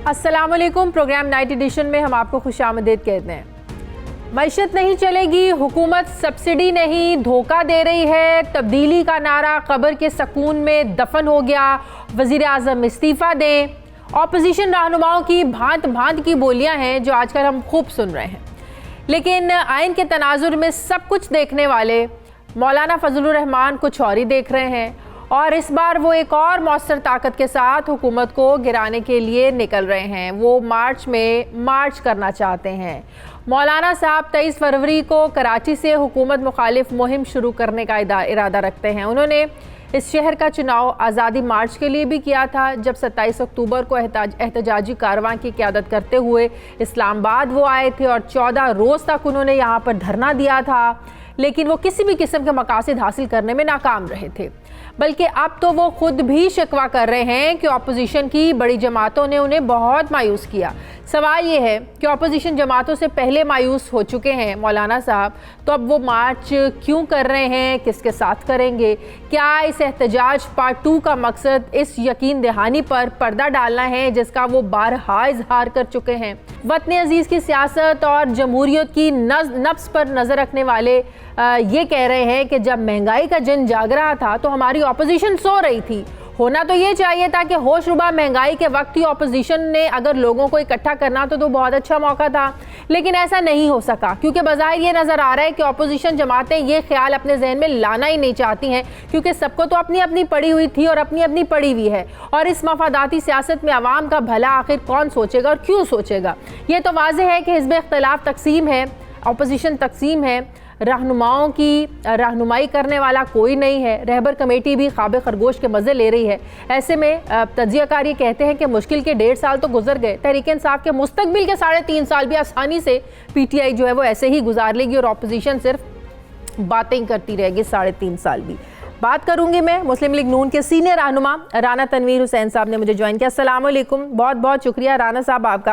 अस्सलाम वालेकुम। Programme night addition में हम आपको खुशामदीद कहते हैं। मईशत नहीं चलेगी, हुकूमत सब्सिडी नहीं, धोखा दे रही है, तब्दीली का नारा कब्र के सकून में दफन हो गया, वज़ीर आज़म इस्तीफ़ा दें। ऑपोजिशन रहनुमाओं की भांत भांत की बोलियां हैं जो आजकल हम खूब सुन रहे हैं, लेकिन आइन के तनाजुर में सब कुछ देखने वाले मौलाना फजलुर रहमान कुछ और ही देख रहे हैं और इस बार वो एक और मौसर ताकत के साथ हुकूमत को गिराने के लिए निकल रहे हैं। वो मार्च में मार्च करना चाहते हैं। मौलाना साहब 23 फरवरी को कराची से हुकूमत मुखालिफ मुहिम शुरू करने का इरादा रखते हैं। उन्होंने इस शहर का चुनाव आज़ादी मार्च के लिए भी किया था, जब 27 अक्टूबर को एहतजाजी कारवां की क़यादत करते हुए इस्लामाबाद वो आए थे और 14 रोज़ तक उन्होंने यहाँ पर धरना दिया था, लेकिन वो किसी भी किस्म के मकासद हासिल करने में नाकाम रहे थे। बल्कि अब तो वो खुद भी शिकवा कर रहे हैं कि अपोजिशन की बड़ी जमातों ने उन्हें बहुत मायूस किया। सवाल ये है कि अपोजिशन जमातों से पहले मायूस हो चुके हैं मौलाना साहब, तो अब वो मार्च क्यों कर रहे हैं, किसके साथ करेंगे? क्या इस एहतजाज पार्ट 2 का मकसद इस यकीन दहानी पर पर्दा डालना है जिसका वो बारहा इजहार कर चुके हैं? वतन अजीज़ की सियासत और जमहूरियत की नफ्स पर नज़र रखने वाले ये कह रहे हैं कि जब महंगाई का जंग जाग रहा था तो हमारी ऑपोजिशन सो रही थी। होना तो ये चाहिए था कि होशरुबा महंगाई के वक्त ही ऑपोजिशन ने अगर लोगों को इकट्ठा करना तो बहुत अच्छा मौका था, लेकिन ऐसा नहीं हो सका क्योंकि बज़ाहिर ये नज़र आ रहा है कि ऑपोजिशन जमातें ये ख्याल अपने जहन में लाना ही नहीं चाहती हैं, क्योंकि सबको तो अपनी अपनी पड़ी हुई थी और अपनी अपनी पड़ी हुई है। और इस मफादाती सियासत में आवाम का भला आखिर कौन सोचेगा और क्यों सोचेगा? ये तो वाज़ेह है कि हिज़्ब इख्तिलाफ तकसीम है, ऑपोजिशन तकसीम है, रहनुमाओं की रहनुमाई करने वाला कोई नहीं है, रहबर कमेटी भी ख्वाब खरगोश के मज़े ले रही है। ऐसे में तज्ज़ियाकार ये कहते हैं कि मुश्किल के 1.5 साल तो गुजर गए, तहरीक इंसाफ के मुस्तकबिल के 3.5 साल भी आसानी से पीटीआई जो है वो ऐसे ही गुजार लेगी और ऑपोजिशन सिर्फ बातें ही करती रहेगी 3.5 साल भी। बात करूंगी मैं मुस्लिम लीग नून के सीनियर रहनुमा राना तनवीर हुसैन साहब ने मुझे ज्वाइन किया। अस्सलाम वालेकुम, बहुत बहुत शुक्रिया राना साहब आपका।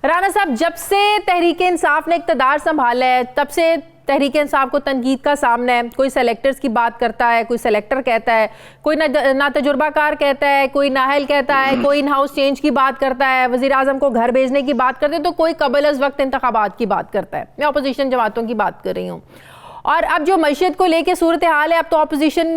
राना साहब, जब से तहरीक इंसाफ ने इक़्तिदार संभाला है तब से तहरीक इंसाफ को तनकीद का सामना है। कोई सेलेक्टर्स की बात करता है, कोई सेलेक्टर कहता है, कोई ना तजुर्बाकार कहता है, कोई नाहल कहता है, कोई इन हाउस चेंज की बात करता है, वज़ीर आज़म को घर भेजने की बात करते हैं, तो कोई कबल अज़ वक्त इंतखाबात की बात करता है। मैं अपोजिशन जमातों की बात कर रही हूँ। और अब जो मईशत को लेके सूरत हाल है, अब तो अपोजिशन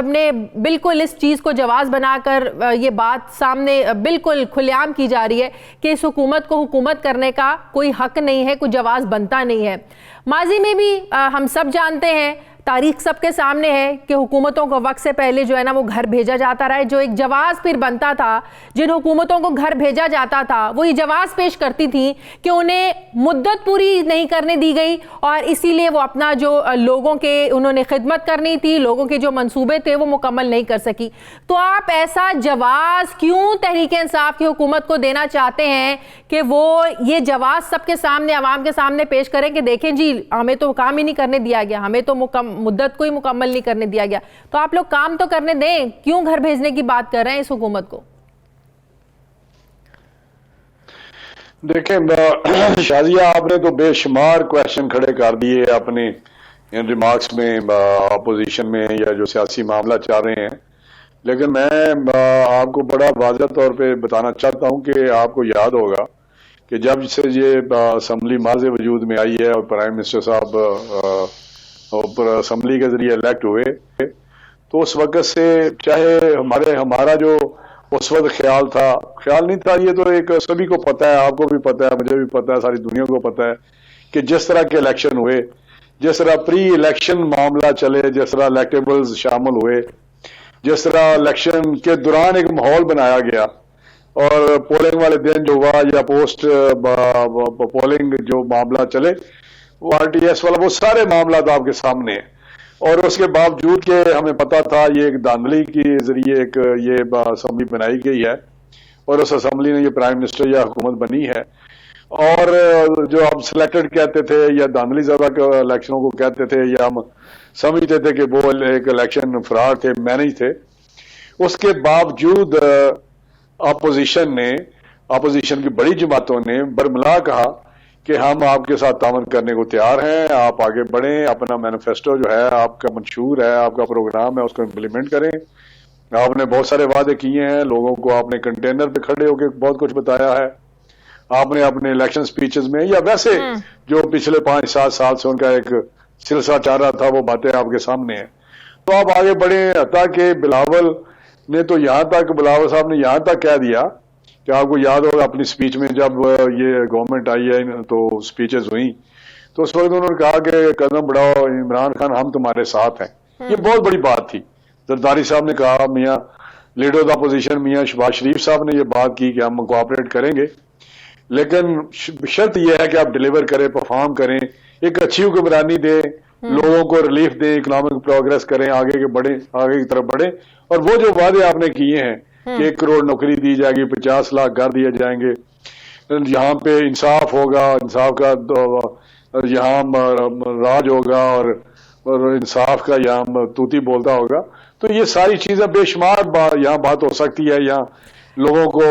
ने बिल्कुल इस चीज़ को जवाज़ बनाकर ये बात सामने बिल्कुल खुलेआम की जा रही है कि इस हुकूमत को हुकूमत करने का कोई हक नहीं है, कोई जवाज़ बनता नहीं है। माजी में भी हम सब जानते हैं, तारीख सबके सामने है कि हुकूमतों को वक्त से पहले जो है ना वो घर भेजा जाता रहा है। जो एक जवाज़ फिर बनता था, जिन हुकूमतों को घर भेजा जाता था वो ये जवाज़ पेश करती थी कि उन्हें मुद्दत पूरी नहीं करने दी गई और इसीलिए वो अपना जो लोगों के उन्होंने खिदमत करनी थी, लोगों के जो मंसूबे थे वो मुकम्मल नहीं कर सकी। तो आप ऐसा जवाज़ क्यों तहरीक इंसाफ की हुकूमत को देना चाहते हैं कि वो ये जवाज़ सबके सामने, आवाम के सामने पेश करें कि देखें जी हमें तो काम ही नहीं करने दिया गया, हमें तो मुद्दत को ही मुकम्मल नहीं करने दिया गया, तो आप लोग काम तो करने दें, क्यों घर भेजने की बात कर रहे हैं इस हुकूमत को? देखें शाजिया, आपने तो बेशुमार क्वेश्चन खड़े कर दिए अपने इन रिमार्क्स में अपोजिशन में या जो सियासी मामला चल रहे हैं, लेकिन मैं आपको बड़ा वाज़ेह तौर पे बताना चाहता हूं कि आपको याद होगा कि जब से ये असम्बली माज़े वजूद में आई है और प्राइम मिनिस्टर साहब ऊपर असम्बली के जरिए इलेक्ट हुए, तो उस वक्त से चाहे हमारा जो उस वक्त ख्याल नहीं था, ये तो एक सभी को पता है, आपको भी पता है, मुझे भी पता है, सारी दुनिया को पता है कि जिस तरह के इलेक्शन हुए, जिस तरह प्री इलेक्शन मामला चले, जिस तरह इलेक्टेबल्स शामिल हुए, जिस तरह इलेक्शन के दौरान एक माहौल बनाया गया और पोलिंग वाले दिन जो हुआ या पोस्ट पोलिंग जो मामला चले, वो आरटीएस वाला, वो सारे मामला तो आपके सामने है। और उसके बावजूद के हमें पता था ये एक धांधली के जरिए एक ये असम्बली बनाई गई है और उस असम्बली ने ये प्राइम मिनिस्टर या हुकूमत बनी है। और जो हम सिलेक्टेड कहते थे या धांधली ज़्यादा इलेक्शनों को कहते थे या हम समझते थे कि वो एक इलेक्शन फ्रॉड थे, मैनेज थे, उसके बावजूद अपोजिशन की बड़ी जमातों ने बरमला कहा कि हम आपके साथ तावन करने को तैयार हैं, आप आगे बढ़ें, अपना मैनिफेस्टो जो है आपका मंशूर है, आपका प्रोग्राम है, उसको इम्प्लीमेंट करें, आपने बहुत सारे वादे किए हैं, लोगों को आपने कंटेनर पे खड़े होकर बहुत कुछ बताया है। आपने अपने इलेक्शन स्पीचेस में या वैसे जो पिछले 5-7 साल से उनका एक सिलसिला चल रहा था, वो बातें आपके सामने हैं। तो आप आगे बढ़े, ताकि बिलावल ने तो यहां तक, बिलावल साहब ने यहां तक कह दिया कि आपको याद होगा अपनी स्पीच में जब ये गवर्नमेंट आई है तो स्पीचेस हुई, तो उस वक्त उन्होंने कहा कि कदम बढ़ाओ इमरान खान, हम तुम्हारे साथ हैं। ये बहुत बड़ी बात थी। जरदारी साहब ने कहा, मियां लीडर ऑफ द अपोजिशन मियां शहबाज शरीफ साहब ने ये बात की कि हम कोऑपरेट करेंगे, लेकिन शर्त यह है कि आप डिलीवर करें, परफॉर्म करें, एक अच्छी हुक्मरानी दें, लोगों को रिलीफ दें, इकोनॉमिक प्रोग्रेस करें, आगे की तरफ बढ़े। और वो जो वादे आपने किए हैं कि 1 करोड़ नौकरी दी जाएगी, 50 लाख घर दिए जाएंगे, यहाँ पे इंसाफ होगा, इंसाफ का यहाँ राज होगा और इंसाफ का यहाँ तूती बोलता होगा, तो ये सारी चीजें बेशुमार यहाँ बात हो सकती है। यहाँ लोगों को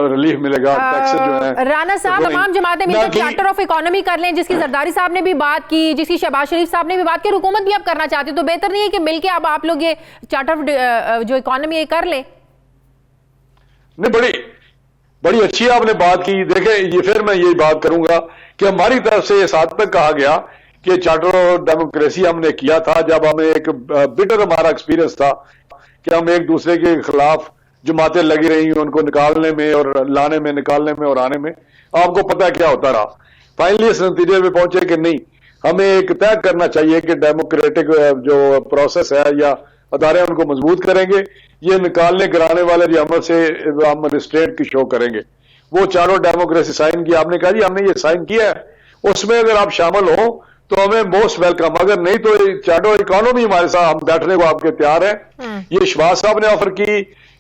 रिलीफ मिलेगा, टैक्सेस जो है। राना साहब, तमाम जमातें मिलकर चार्टर ऑफ इकोनॉमी कर लें, जिसकी जरदारी साहब ने भी बात की, जिसकी शहबाज शरीफ साहब ने भी बात की, हुकूमत भी अब करना चाहती है, तो बेहतर नहीं है कि मिलके अब आप लोग ये चार्टर ऑफ जो इकोनॉमी ये कर लें? नहीं, बड़ी अच्छी आपने बात की। देखें, ये फिर मैं यही बात करूंगा कि हमारी तरफ से इस हद तक कहा गया कि चार्टर ऑफ डेमोक्रेसी हमने किया था जब हमें एक बिटर हमारा एक्सपीरियंस था कि हम एक दूसरे के खिलाफ जमातें लगी रही, उनको निकालने में और लाने में, निकालने में और आने में। आपको पता है क्या होता रहा। फाइनली इस नतीजे में पहुंचे कि नहीं, हमें एक तय करना चाहिए कि डेमोक्रेटिक जो प्रोसेस है या अदारे उनको मजबूत करेंगे, ये निकालने गिराने वाले जो अमल से हम रिस्ट्रेंट की शो करेंगे। वो चारों डेमोक्रेसी साइन किया, आपने कहा जी हमने ये साइन किया है, उसमें अगर आप शामिल हो तो हमें मोस्ट वेलकम, अगर नहीं तो चार्टर इकोनॉमी हमारे साथ, हम बैठने को आपके तैयार हैं। ये शहबाज साहब ने ऑफर की,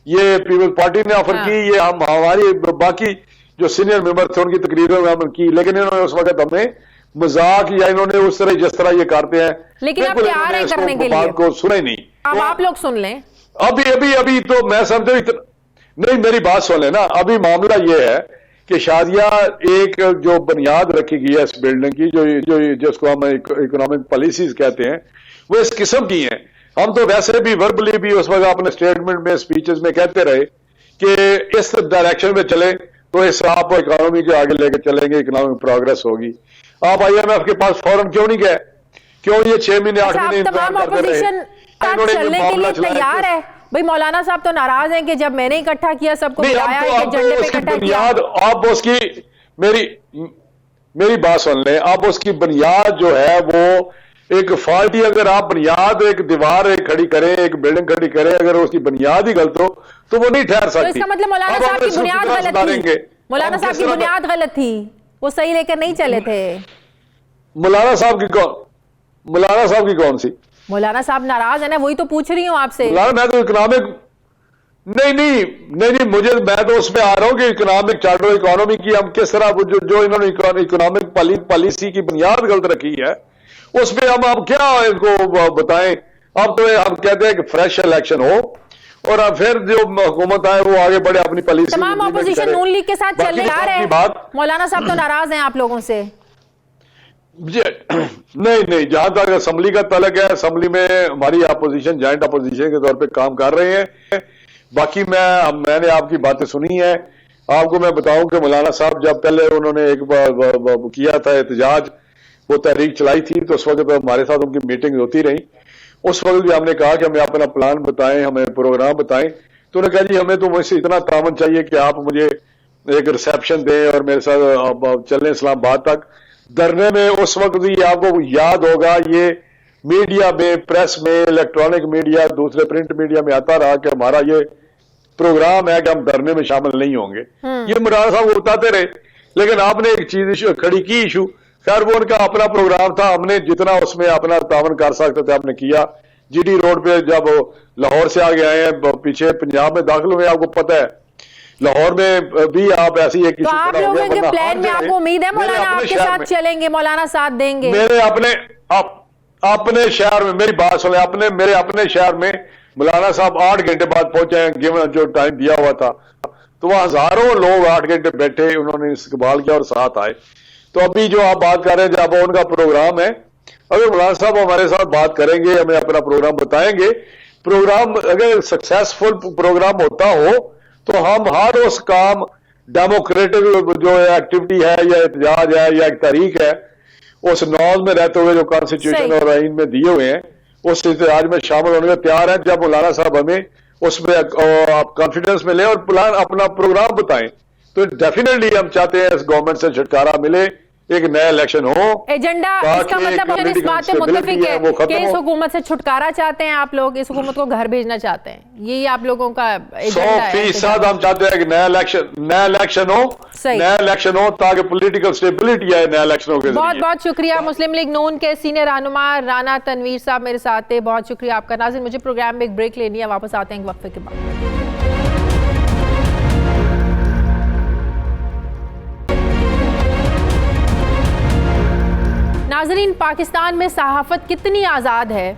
ये पीपल्स पार्टी ने ऑफर की, ये हम हमारी बाकी जो सीनियर मेंबर थे उनकी तकरीरों में हमने की, लेकिन इन्होंने उस वक्त हमें मजाक या इन्होंने उस तरह जिस तरह ये करते हैं, लेकिन आप तैयार हैं करने के लिए, बात को सुने नहीं। अब आप लोग सुन लें। अभी तो मैं समझता हूं, नहीं मेरी बात सुन लेना। अभी मामला ये है कि शादिया एक जो बुनियाद रखी गई है इस बिल्डिंग की, जो जिसको हम इकोनॉमिक पॉलिसीज कहते हैं, वो इस किस्म की हैं। हम तो वैसे भी वर्बली भी उस वक्त अपने स्टेटमेंट में, स्पीचेस में कहते रहे कि इस डायरेक्शन में चले तो इस आप इकोनॉमी के आगे लेकर चलेंगे, इकोनॉमिक प्रोग्रेस होगी। आप IMF के पास फौरन क्यों नहीं गए? क्यों ये 6 महीने 8 महीने इंतजार करते रहे? चलने के लिए तैयार है भाई। मौलाना साहब तो नाराज हैं कि जब मैंने इकट्ठा किया, सबको बुलाया, झंडे पे इकट्ठा किया। आप उसकी मेरी बात सुन लें। आप उसकी बुनियाद जो है वो एक फॉल्टी, अगर आप बुनियाद एक दीवार एक खड़ी करें, एक बिल्डिंग खड़ी करें, अगर उसकी बुनियाद ही गलत हो तो वो नहीं ठहर सकती। तो इसका मतलब मौलाना साहब की बुनियाद गलत थी। मौलाना साहब की बुनियाद गलत थी, वो सही लेकर नहीं चले थे। मौलाना साहब की कौन सी? मौलाना साहब नाराज है ना, वही तो पूछ रही हूँ आपसे। मैं तो इकोनॉमिक नहीं, मैं तो उसमें आ रहा हूं कि इकोनॉमिक चार्टर इकोनॉमी की हम किस तरह जो इन्होंने इकोनॉमिक पॉलिसी की बुनियाद गलत रखी है, उसमें हम अब क्या इनको बताएं। अब तो हम कहते हैं कि फ्रेश इलेक्शन हो और फिर जो हुकूमत आए वो आगे बढ़े अपनी पॉलिसी। तमाम अपोजिशन नून लीग के साथ चलने आ रहे हैं। मौलाना साहब तो नाराज हैं आप लोगों से। नहीं, जहां तक असेंबली का तलक है, असेंबली में हमारी अपोजिशन ज्वाइंट अपोजिशन के तौर पे काम कर रहे हैं। बाकी मैंने आपकी बातें सुनी है। आपको मैं बताऊं कि मौलाना साहब जब पहले उन्होंने एक किया था एहतजाज, वो तहरीक चलाई थी, तो उस वक्त हमारे साथ उनकी मीटिंग होती रही। उस वक्त भी हमने कहा कि हमें अपना प्लान बताएं, हमें प्रोग्राम बताएं। तो उन्होंने कहा जी हमें तो मुझसे इतना तामन चाहिए कि आप मुझे एक रिसेप्शन दें और मेरे साथ चलें इस्लामाबाद तक। धरने में उस वक्त भी आपको याद होगा, ये मीडिया में, प्रेस में, इलेक्ट्रॉनिक मीडिया, दूसरे प्रिंट मीडिया में आता रहा कि हमारा ये प्रोग्राम है कि हम धरने में शामिल नहीं होंगे। ये मौलाना साहब बताते रहे, लेकिन आपने एक चीज खड़ी की इशू। खैर वो उनका अपना प्रोग्राम था, हमने जितना उसमें अपना तावन कर सकते थे हमने किया। GD रोड पे जब लाहौर से आगे आए हैं, पीछे पंजाब में दाखिल हुए, आपको पता है लाहौर में भी आप ऐसी एक तो आप लोगों के प्लान में आपको उम्मीद है मौलाना आपके साथ चलेंगे, मौलाना साथ देंगे? मेरे अपने शहर में, मेरी बात सुने, मेरे अपने शहर में मौलाना साहब 8 घंटे बाद पहुंचे हैं, गिवन जो टाइम दिया हुआ था। तो वहां हजारों लोग 8 घंटे बैठे, उन्होंने इस्तकबाल किया और साथ आए। तो अभी जो आप बात कर रहे हैं, जब उनका प्रोग्राम है, अगर मौलाना साहब हमारे साथ बात करेंगे, हमें अपना प्रोग्राम बताएंगे, प्रोग्राम अगर सक्सेसफुल प्रोग्राम होता हो तो हम हर उस काम डेमोक्रेटिक जो एक्टिविटी है या एहतजाज है या एक तहरीक है उस नॉर्म में रहते हुए जो कॉन्स्टिट्यूशन और आइन में दिए हुए हैं उस एहतजाज में शामिल होने को तैयार है। जब मौलाना साहब हमें उसमें आप कॉन्फिडेंस में लें और प्लान अपना प्रोग्राम बताएं तो डेफिनेटली हम चाहते हैं इस गवर्नमेंट से छुटकारा मिले, एक नया इलेक्शन हो। एजेंडा इसका मतलब इस बात पे मुत्तफिक है कि इस हुकूमत से छुटकारा चाहते हैं आप लोग, इस हुकूमत को घर भेजना चाहते हैं, यही आप लोगों का एजेंडा है। 100% हम चाहते हैं कि नया इलेक्शन हो ताकि पॉलिटिकल स्टेबिलिटी आए नया इलेक्शन हो। बहुत बहुत शुक्रिया। मुस्लिम लीग नून के सीनियर रहनुमा राना तनवीर साहब मेरे साथ थे, बहुत शुक्रिया आपका। नाज़रीन मुझे प्रोग्राम में एक ब्रेक लेनी है, वापस आते हैं एक वक्फे के बाद। नाज़रीन, पाकिस्तान में सहाफ़त कितनी आज़ाद है।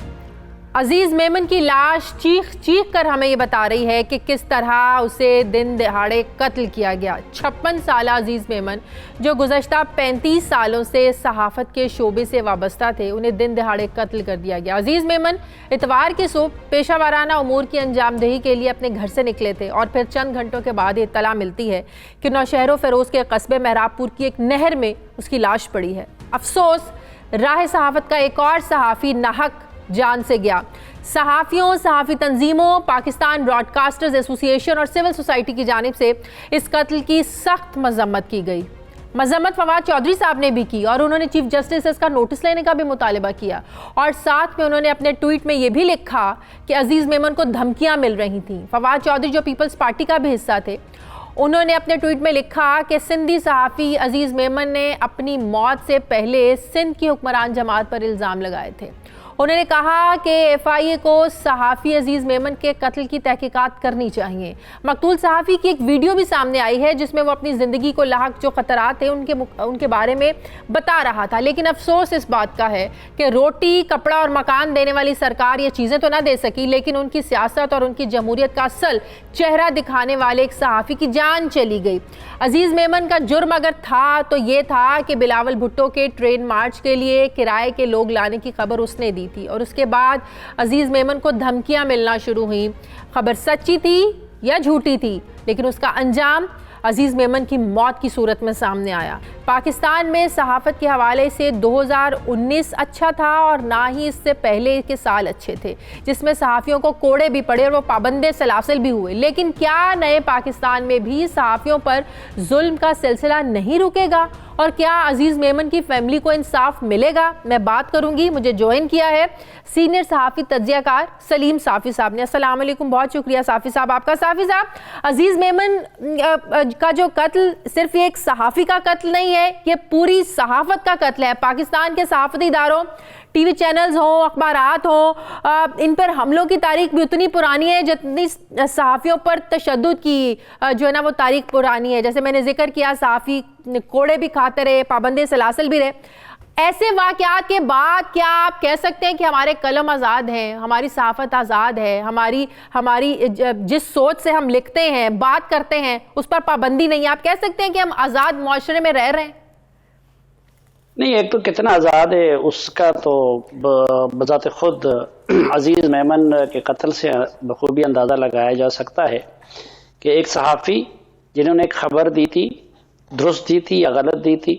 अजीज़ मेमन की लाश चीख चीख कर हमें ये बता रही है कि किस तरह उसे दिन दहाड़े कत्ल किया गया। 56 साल अजीज़ मेमन जो गुज़श्ता 35 सालों से सहाफ़त के शोबे से वाबस्ता थे, उन्हें दिन दहाड़े कत्ल कर दिया गया। अजीज़ मेमन इतवार की सुबह पेशा वाराना उमूर की अंजामदही के लिए अपने घर से निकले थे और फिर चंद घंटों के बाद इत्तला मिलती है कि नौशहर फ़िरोज़ के कस्बे महराबपुर की एक नहर में उसकी लाश पड़ी है। अफसोस, राह सहाफ़त का एक और सहाफ़ी नाहक जान से गया। सहाफ़ियों, सहाफ़ी तंजीमों, पाकिस्तान ब्रॉडकास्टर्स एसोसिएशन और सिविल सोसाइटी की जानिब से इस कत्ल की सख्त मजम्मत की गई। मजम्मत फवाद चौधरी साहब ने भी की और उन्होंने चीफ जस्टिस से इसका नोटिस लेने का भी मुतालबा किया और साथ में उन्होंने अपने ट्वीट में ये भी लिखा कि अजीज़ मेमन को धमकियाँ मिल रही थीं। फवाद चौधरी जो पीपल्स पार्टी का भी हिस्सा थे, उन्होंने अपने ट्वीट में लिखा कि सिंधी सहाफ़ी अजीज़ मेमन ने अपनी मौत से पहले सिंध की हुक्मरान जमात पर इल्ज़ाम लगाए थे। उन्होंने कहा कि FIA को सहाफ़ी अजीज़ मेमन के कत्ल की तहकीकात करनी चाहिए। मकतूल सहाफ़ी की एक वीडियो भी सामने आई है जिसमें वो अपनी ज़िंदगी को लाहक जो ख़तरात थे उनके बारे में बता रहा था। लेकिन अफसोस इस बात का है कि रोटी, कपड़ा और मकान देने वाली सरकार ये चीज़ें तो ना दे सकी, लेकिन उनकी सियासत और उनकी जमहूरियत का असल चेहरा दिखाने वाले एक सहाफ़ी की जान चली गई। अजीज़ मेमन का जुर्म अगर था तो ये था कि बिलावल भुट्टो के ट्रेन मार्च के लिए किराए के लोग लाने की खबर उसने दी थी और उसके बाद अजीज़ मेमन को धमकियां मिलना शुरू हुई। खबर सच्ची थी या झूठी थी, लेकिन उसका अंजाम अजीज़ मेमन की मौत की सूरत में सामने आया। पाकिस्तान में सहाफ़त के हवाले से 2019 अच्छा था और ना ही इससे पहले के साल अच्छे थे, जिसमें सहाफ़ियों को कोड़े भी पड़े और वो पाबंदे सलासिल भी हुए। लेकिन क्या नए पाकिस्तान में भी सहाफ़ियों पर जुल्म का सिलसिला नहीं रुकेगा और क्या अजीज़ मेमन की फैमिली को इंसाफ मिलेगा? मैं बात करूंगी। मुझे ज्वाइन किया है सीनियर सहाफ़ी तज्ज़ियाकार सलीम साफ़ी साहब ने। अस्सलाम वालेकुम, बहुत शुक्रिया साफ़ी साहब आपका। साफ़ी साहब, अजीज़ मेमन का जो कत्ल सिर्फ एक सहाफ़ी का कत्ल नहीं है, ये पूरी सहाफ़त का कत्ल है। पाकिस्तान के सहाफ़ती इदारों, टीवी चैनल्स हों, अखबारात हों, इन पर हमलों की तारीख भी उतनी पुरानी है जितनी सहाफ़ियों पर तशद्दुद की जो है ना वो तारीख पुरानी है। जैसे मैंने जिक्र किया, सहाफ़ी कोड़े भी खाते रहे, पाबंदे सलासल भी रहे। ऐसे वाक़यात के बाद क्या आप कह सकते हैं कि हमारे कलम आज़ाद हैं, हमारी सहाफ़त आज़ाद है, हमारी जिस सोच से हम लिखते हैं, बात करते हैं, उस पर पाबंदी नहीं है? आप कह सकते हैं कि हम आज़ाद मुआशरे में रह रहे हैं? नहीं, एक तो कितना आज़ाद है उसका तो बज़ाते खुद अजीज़ मेमन के कत्ल से बखूबी अंदाज़ा लगाया जा सकता है कि एक सहाफ़ी जिन्होंने एक ख़बर दी थी, दुरुस्त दी थी या गलत दी थी,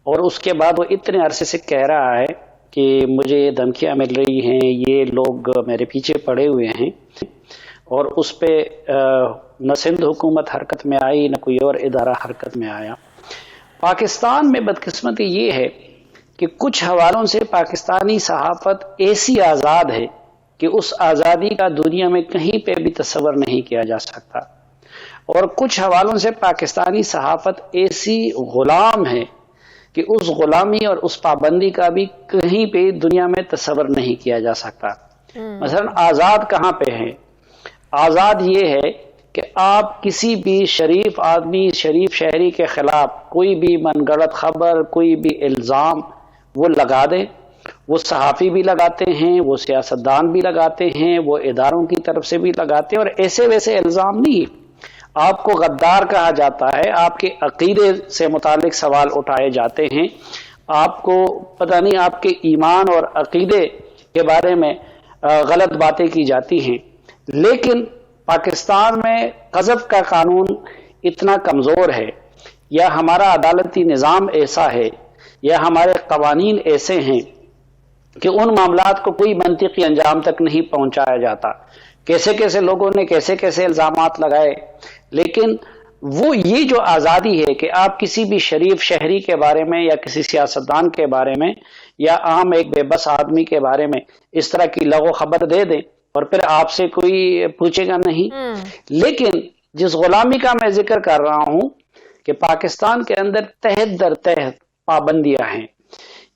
और उसके बाद वो इतने अरसे से कह रहा है कि मुझे धमकियाँ मिल रही हैं, ये लोग मेरे पीछे पड़े हुए हैं, और उस पर न सिंध हुकूमत हरकत में आई न कोई और इदारा हरकत में आया। पाकिस्तान में बदकिस्मती ये है कि कुछ हवालों से पाकिस्तानी सहाफ़त ऐसी आज़ाद है कि उस आज़ादी का दुनिया में कहीं पे भी तस्वर नहीं किया जा सकता, और कुछ हवालों से पाकिस्तानी सहाफ़त ऐसी गुलाम है कि उस गुलामी और उस पाबंदी का भी कहीं पे दुनिया में तस्वर नहीं किया जा सकता। मसलन आज़ाद कहाँ पे है? आज़ाद ये है कि आप किसी भी शरीफ आदमी, शरीफ शहरी के खिलाफ कोई भी मनगढ़ंत खबर, कोई भी इल्ज़ाम वो लगा दें। वो सहाफ़ी भी लगाते हैं, वो सियासतदान भी लगाते हैं, वो इदारों की तरफ से भी लगाते हैं, और ऐसे वैसे इल्ज़ाम नहीं। आपको गद्दार कहा जाता है, आपके अकीदे से मुतालिक सवाल उठाए जाते हैं, आपको पता नहीं आपके ईमान और अकीदे के बारे में गलत बातें की जाती हैं। लेकिन पाकिस्तान में क़ज़फ़ का कानून इतना कमज़ोर है, या हमारा अदालती निज़ाम ऐसा है, या हमारे कवानीन ऐसे हैं कि उन मामलात को कोई मंतिकी अंजाम तक नहीं पहुंचाया जाता। कैसे कैसे लोगों ने कैसे कैसे इल्जामात लगाए, लेकिन वो ये जो आज़ादी है कि आप किसी भी शरीफ शहरी के बारे में या किसी सियासतदान के बारे में या आम एक बेबस आदमी के बारे में इस तरह की लगो खबर दे दें और फिर आपसे कोई पूछेगा नहीं। लेकिन जिस गुलामी का मैं जिक्र कर रहा हूं कि पाकिस्तान के अंदर तहत दर तहत पाबंदियां हैं।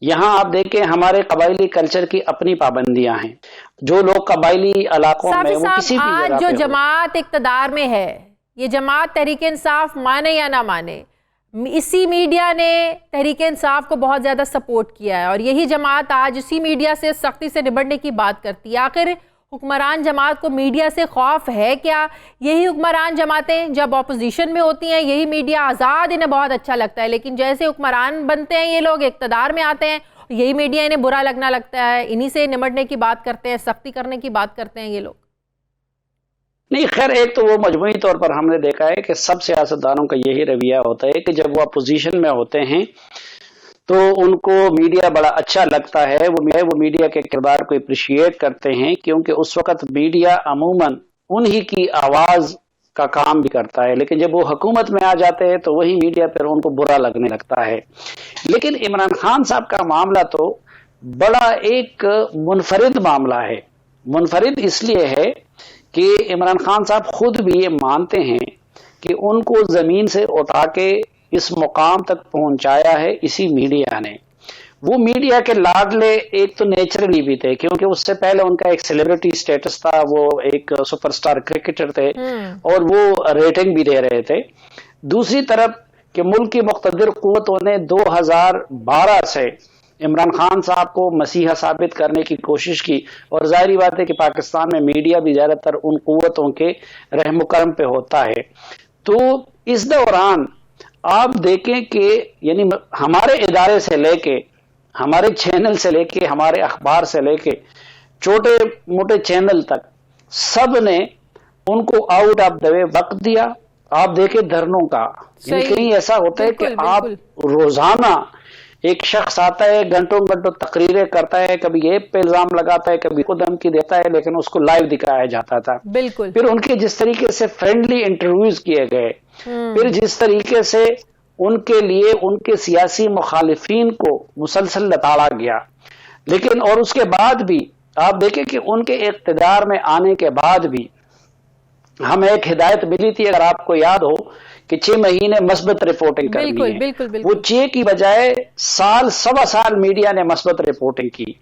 यहाँ आप देखें, हमारे कबायली कल्चर की अपनी पाबंदियां हैं। जो लोग कबायली इलाकों में वो किसी भी आज जगह जो पे जमात इक्तदार में है, ये जमात तहरीक इंसाफ माने या ना माने, इसी मीडिया ने तहरीक इंसाफ को बहुत ज़्यादा सपोर्ट किया है और यही जमात आज इसी मीडिया से सख्ती से निपटने की बात करती है। आखिर हुक्मरान जमात को मीडिया से खौफ है क्या? यही हुक्मरान जमातें जब ऑपोजिशन में होती हैं, यही मीडिया आज़ाद, इन्हें बहुत अच्छा लगता है, लेकिन जैसे हुक्मरान बनते हैं ये लोग, इक़्तिदार में आते हैं, यही मीडिया इन्हें बुरा लगना लगता है, इन्हीं से निपटने की बात करते हैं, सख्ती करने की बात करते हैं ये लोग। नहीं, खैर एक तो वो मजमूई तौर पर हमने देखा है कि सब सियासतदानों का यही रवैया होता है कि जब वो अपोजिशन में होते हैं तो उनको मीडिया बड़ा अच्छा लगता है, वो मीडिया के किरदार को अप्रिशिएट करते हैं, क्योंकि उस वक्त मीडिया अमूमन उन्हीं की आवाज का काम भी करता है। लेकिन जब वो हुकूमत में आ जाते हैं तो वही मीडिया फिर उनको बुरा लगने लगता है। लेकिन इमरान खान साहब का मामला तो बड़ा एक मुनफरिद मामला है। मुनफरिद इसलिए है कि इमरान खान साहब खुद भी ये मानते हैं कि उनको जमीन से उठा के इस मुकाम तक पहुंचाया है इसी मीडिया ने। वो मीडिया के लाडले एक तो नेचुरली भी थे, क्योंकि उससे पहले उनका एक सेलिब्रिटी स्टेटस था, वो एक सुपरस्टार क्रिकेटर थे और वो रेटिंग भी दे रहे थे। दूसरी तरफ कि मुल्क की मुख्तदिर कुव्वतों ने 2012 से इमरान खान साहब को मसीहा साबित करने की कोशिश की, और जाहिर बात है कि पाकिस्तान में मीडिया भी ज्यादातर उन कुव्वतों के रहम करम पे होता है। तो इस दौरान आप देखें कि यानी हमारे इदारे से लेके, हमारे चैनल से लेके, हमारे अखबार से लेके छोटे मोटे चैनल तक, सब ने उनको आउट ऑफ द वे वक्त दिया। आप देखें धरनों का, कहीं ऐसा होता है कि आप रोजाना एक शख्स आता है, घंटों घंटों तकरीरें करता है, कभी ये पे इल्जाम लगाता है, कभी खुद धमकी देता है, लेकिन उसको लाइव दिखाया जाता था। बिल्कुल। फिर फिर उनके जिस तरीके से फ्रेंडली इंटरव्यूज किए गए, फिर जिस तरीके से उनके लिए उनके सियासी मुखालिफिन को मुसलसल लताड़ा गया, लेकिन और उसके बाद भी आप देखें कि उनके इक़्तिदार में आने के बाद भी हमें एक हिदायत मिली थी, अगर आपको याद हो, कि 6 महीने मस्बत रिपोर्टिंग करनी है। बिल्कुल। वो 6 की बजाय साल, सवा साल मीडिया ने मस्बत रिपोर्टिंग की,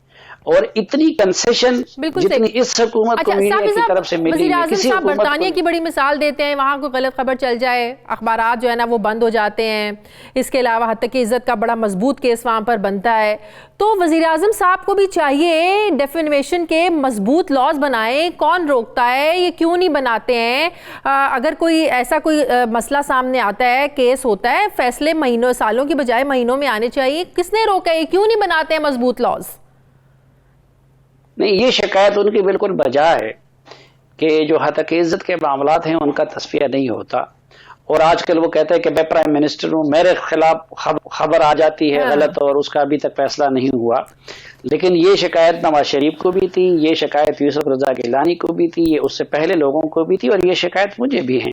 और इतनी कंसेशन जितनी इस हुकूमत को मीडिया की तरफ से मिली है, किसी हुकूमत को। बरतानिया की बड़ी मिसाल देते हैं, वहां कोई गलत खबर चल जाए, अखबारात जो है ना वो बंद हो जाते हैं। इसके अलावा हत्या की इज्जत का बड़ा मजबूत केस वहां पर बनता है। तो वजीर आजम साहब को भी चाहिए डेफिनेशन के मजबूत लॉज बनाए। कौन रोकता है, ये क्यों नहीं बनाते हैं? अगर कोई ऐसा कोई मसला सामने आता है, केस होता है, फैसले महीनों सालों की बजाय महीनों में आने चाहिए। किसने रोका है, क्यों नहीं बनाते हैं मजबूत लॉज? नहीं, ये शिकायत उनकी बिल्कुल बजा है कि जो हत्या की इज्जत के मामलात हैं उनका तस्फिया नहीं होता, और आजकल वो कहते हैं कि मैं प्राइम मिनिस्टर हूं, मेरे खिलाफ खबर आ जाती है गलत और उसका अभी तक फैसला नहीं हुआ। लेकिन ये शिकायत नवाज शरीफ को भी थी, ये शिकायत यूसुफ रजा गिलानी को भी थी, ये उससे पहले लोगों को भी थी, और ये शिकायत मुझे भी है।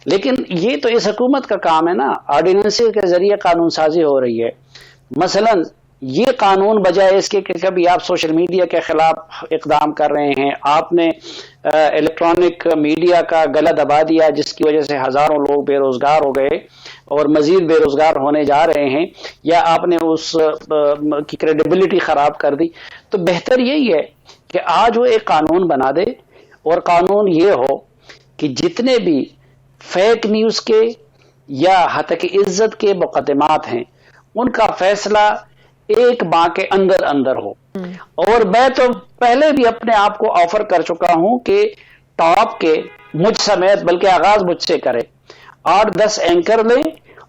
लेकिन ये तो इस हुकूमत का काम है ना, ऑर्डिनेंस के जरिए कानून साजी हो रही है। मसलन ये कानून बजाय इसके कि कभी आप सोशल मीडिया के खिलाफ इकदाम कर रहे हैं, आपने इलेक्ट्रॉनिक मीडिया का गला दबा दिया जिसकी वजह से हजारों लोग बेरोजगार हो गए और मजीद बेरोजगार होने जा रहे हैं, या आपने उस की क्रेडिबिलिटी खराब कर दी, तो बेहतर यही है कि आज वो एक कानून बना दे, और कानून ये हो कि जितने भी फेक न्यूज के या हत्या की इज्जत के मुकदमात हैं उनका फैसला एक माह के अंदर अंदर हो। और मैं तो पहले भी अपने आप को ऑफर कर चुका हूं कि टॉप के मुझ समेत, बल्कि आगाज मुझसे करे, 8-10 एंकर लें